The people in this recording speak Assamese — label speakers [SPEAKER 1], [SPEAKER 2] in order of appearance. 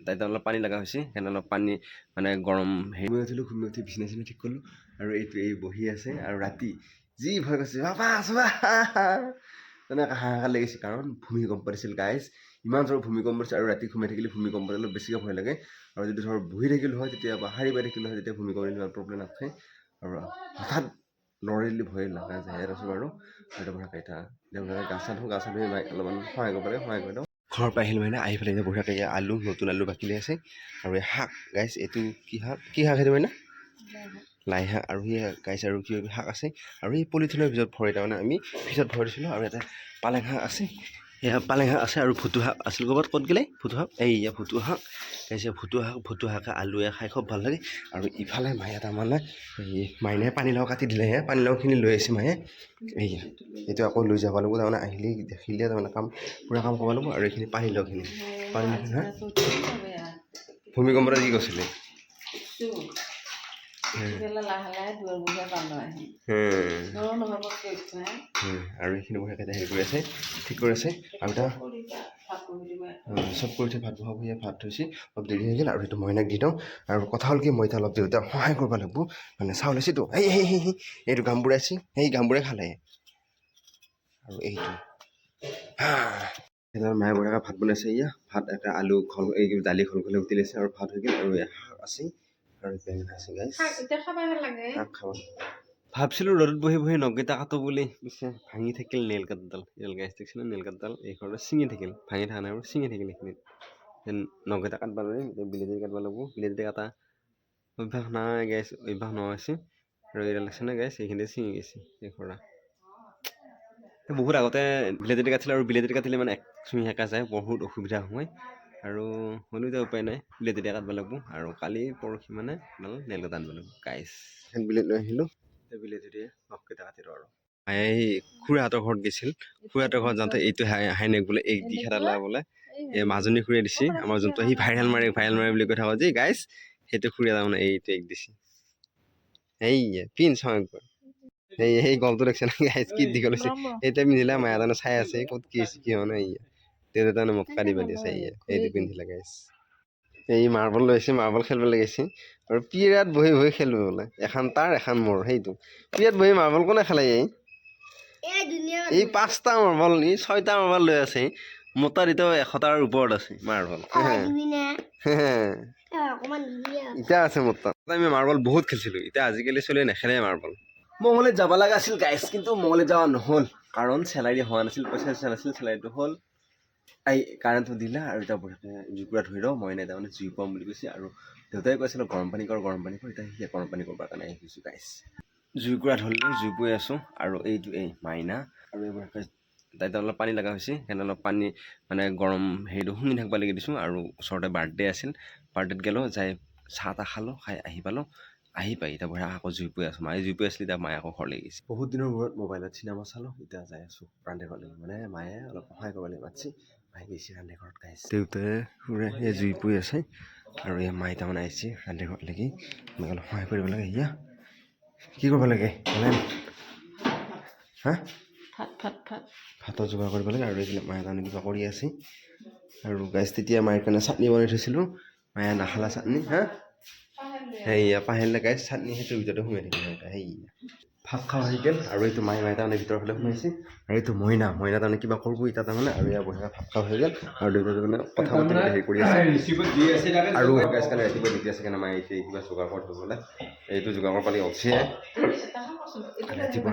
[SPEAKER 1] তাইতে অলপ পানী লগা হৈছে সেইকাৰণে অলপ পানী মানে গৰম হেৰি উঠিলোঁ ঘুমি উঠি বিচনা চিনা ঠিক কৰিলোঁ আৰু এইটো এই বহি আছে আৰু ৰাতি যি ভয় কৰিছে বাবা আছোবা তেনেকৈ হাহাকাৰ লাগিছে কাৰণ ভূমিকম্প দিছিল গাইজ ইমান জোৰ ভূমিকম্প দিছে আৰু ৰাতি ঘুমাই থাকিলে ভূমিকম্প দিলে বেছিকৈ ভয় লাগে আৰু যদি ধৰ বহি থাকিলোঁ হয় তেতিয়া বা শাৰী পাই থাকিলোঁ হয় তেতিয়া ভূমিকম্প দিলে প্ৰব্লেম নাথাকে আৰু হঠাৎ লৰিলে ভয় লগা যায় ইয়াত আছোঁ বাৰু সেইটো পৰা কেইটা দেউতাকে গা চা ধুই অলপমান সহায় কৰিব পাৰে সহায় কৰি দিওঁ ঘৰ পৰা আহিলোঁ মানে আহি পেলাই এতিয়া বঢ়িয়াকৈ আলু নতুন আলু বাকিলে আছে আৰু এই শাক গাইছ এইটো কি শাক সেইটো মানে লাই শাক আৰু সেই গাইছ আৰু কি শাক আছে আৰু এই পলিথিনৰ ভিতৰত ভৰাই তাৰমানে আমি ভিতৰত ভৰাই দিছিলোঁ আৰু এটা পালেং শাক আছে এয়া পালেং শাক আছে আৰু ভুটু শাক আছিল ক'ত গ'লে ভুটু শাক এইয়া ভুটু শাক গাইছে ভুটু শাকে আলুৱে খাই খুব ভাল লাগে আৰু ইফালে মায়ে তাৰমানে এই মাইনে পানীলাও কাটি দিলেহে পানীলাওখিনি লৈ আহিছে মায়ে এইয়া এইটো আকৌ লৈ যাব লাগিব তাৰমানে আহিলে দেখিলে তাৰমানে পূৰা কাম কৰিব লাগিব আৰু এইখিনি পানীলাওখিনি ভূমিকম্পতে কি কৈছিলে আৰু এইখিনি বঢ়িয়াকৈ হেৰি কৰি আছে ঠিক কৰি আছে আৰু এটা চব কৰিছে ভাত বহাব ভাত থৈছে অলপ দেৰি হৈ গ'ল আৰু সেইটো মইনাক দি দিওঁ আৰু কথা হ'ল কি মই এতিয়া অলপ দেউতাক সহায় কৰিব লাগিব মানে চাউল আছেতো এইটো গামবুঢ়াইছে সেই গামবুঢ়াই খালে আৰু এইটো মায়ে বঢ়িয়াকৈ ভাত বনাইছে এয়া ভাত এটা আলু এই দালি খলখলে উঠি লৈছে আৰু ভাত হৈ গ'ল আৰু শাক আছে আৰু বেঙেনা আছে গাইছ শাক খাব ভাবছিলোঁ ৰ'দত বহি বহি নখকেইটা কাটো বুলি পিছে ভাঙি থাকিল নেইল কাঠডাল গাইছ দেখিছিলে নেইল কাঠডাল এই ঘৰতে ছিঙি থাকিল ভাঙি থকা নাই আৰু ছিঙি থাকিল এইখিনিত নখকেইটা কাটব লাগে বিলেতি কাটব লাগিব বিলেতি কাটা অভ্যাস নাই গাইছ অভ্যাস নহৈছে আৰু এইডাল আছে নে গাইছ এইখিনিতে ছিঙি গৈছে এই ঘৰা বহুত আগতে বিলেতি কাটিছিলে আৰু বিলেতি কাটিলে মানে চুই সেকা যায় বহুত অসুবিধা হয় আৰু হ'লেও এতিয়া উপায় নাই বিলেতি কাটব লাগিব আৰু কালি পৰহি মানে নেইল কাটা আনিব লাগিব গাইছ বিলেতি লৈ আহিলোঁ বিলেতি দিয়ে নখকেইটা কাটিলোঁ আৰু এই খুৰাহঁতৰ ঘৰত গৈছিল খুৰাহঁতৰ ঘৰত যাওঁতে এইটো হাইনেক বোলে এই দি খেদালা বোলে এই মাজনী খুৰীয়ে দিছে আমাৰ যোনটো সি ভাইৰেল মাৰে বুলি কৈ থাকোঁ যে গাইছ সেইটো খুৰীয়ে তাৰমানে এইটো এক দিছে এই পিন্ধ চাওঁ একবাৰ সেই গলটো দেখিছে না গাইছ কি দীঘল হৈছে এতিয়া পিন্ধিলে মায়ে তাৰমানে চাই আছে ক'ত কি হৈছে কি হোৱা নাই দেউতা তাৰমানে মোক কাটি পাতি আছে এইটো পিন্ধিলে গাইছ এই মাৰ্বল লৈছে মাৰ্বল খেলিব লাগিছে আৰু পিৰাত বহি বহি খেলিব বোলে এখন তাৰ এখন মোৰ সেইটো পিৰাত বহি মাৰ্বল কোনে খেলাই এই 5টা মাৰ্বল নি 6টা মাৰ্বল লৈ আছে মোটাৰ এতিয়া 100টাৰ ওপৰত আছে মাৰ্বল এতিয়া আছে মোৰ তাত আমি মাৰ্বল বহুত খেলিছিলোঁ এতিয়া আজিকালি চলি নেখেলে মাৰ্বল মঙলদৈত যাব লগা আছিল গাইছ কিন্তু মঙলদৈত যোৱা নহ'ল কাৰণ চেলাৰী হোৱা নাছিল পইচা নাছিল চেলাৰীটো হ'ল এই কাৰেণ্টটো দিলে আৰু এতিয়া জুইকুৰা ধৰি লওঁ মই নাই তাৰমানে জুই পাম বুলি কৈছে আৰু দেউতাই কৈছিলোঁ গৰম পানী কৰ এতিয়া সেই গৰম পানী কৰিবৰ কাৰণে আহি গৈছোঁ গাইছ জুইকুৰা ধৰিলোঁ জুই পুৰি আছোঁ আৰু এইটো এই মাইনা আৰু এইবোৰ তাইতে অলপ পানী লগা হৈছে সেইকাৰণে অলপ পানী মানে গৰম হেৰিটো শুঙি থাকিব লাগি দিছোঁ আৰু ওচৰতে বাৰ্থডে আছিল বাৰ্থডেত গ'লোঁ যাই চাহ তাহ খালোঁ খাই আহি পালোঁ আহি পাই এতিয়া বঢ়িয়া আকৌ জুই পুৰি আছোঁ মায়ে জুই পুৰি আছিলে এতিয়া মায়ে আকৌ ঘৰলৈ গৈছে বহুত দিনৰ মূৰত মোবাইলত চিনেমা চালোঁ এতিয়া যাই আছোঁ ৰান্ধে ঘৰলৈ মানে মায়ে অলপ সহায় কৰিব লাগিব মাতিছে মায়ে গৈছে ৰান্ধে ঘৰত গাইছে দেউতাই খুৰাই সেই জুই পুৰি আছে আৰু এই মায়ে তাৰমানে আহিছে ৰান্ধে ঘৰত লাগি মই অলপ সহায় কৰিব লাগে ইয়া কি কৰিব লাগে হা ভাতৰ যোগাৰ কৰিব লাগে আৰু এইবিলাক মায়ে তাৰমানে কিবা কৰি আছে আৰু গাইছ তেতিয়া মায়ে কাৰণে চাটনি বনাই থৈছিলোঁ মায়ে নাখালা চাটনি হা সেয়া পাহেৰিলে গাইছ চাটনি সেইটোৰ ভিতৰতে সোমাই থাকিলে সেয়া ভাত খাওঁ আহি গ'ল আৰু এইটো মায়ে তাৰমানে ভিতৰৰ ফালে সোমাইছে আৰু এইটো মইনা তাৰমানে কিবা কৰিব এতিয়া তাৰমানে আৰু ইয়াৰ বঢ়িয়া ভাত খাওঁ হৈ গ'ল আৰু দেউতা তাৰমানে কথা পাতি হেৰি কৰি আছে আৰু গাইছ কালি ৰাতিপুৱা দি আছে কাৰণে মায়ে এতিয়া কিবা যোগাৰ কৰি থ'বলৈ এইটো যোগাৰ পালি অচিয়ে ৰাতিপুৱা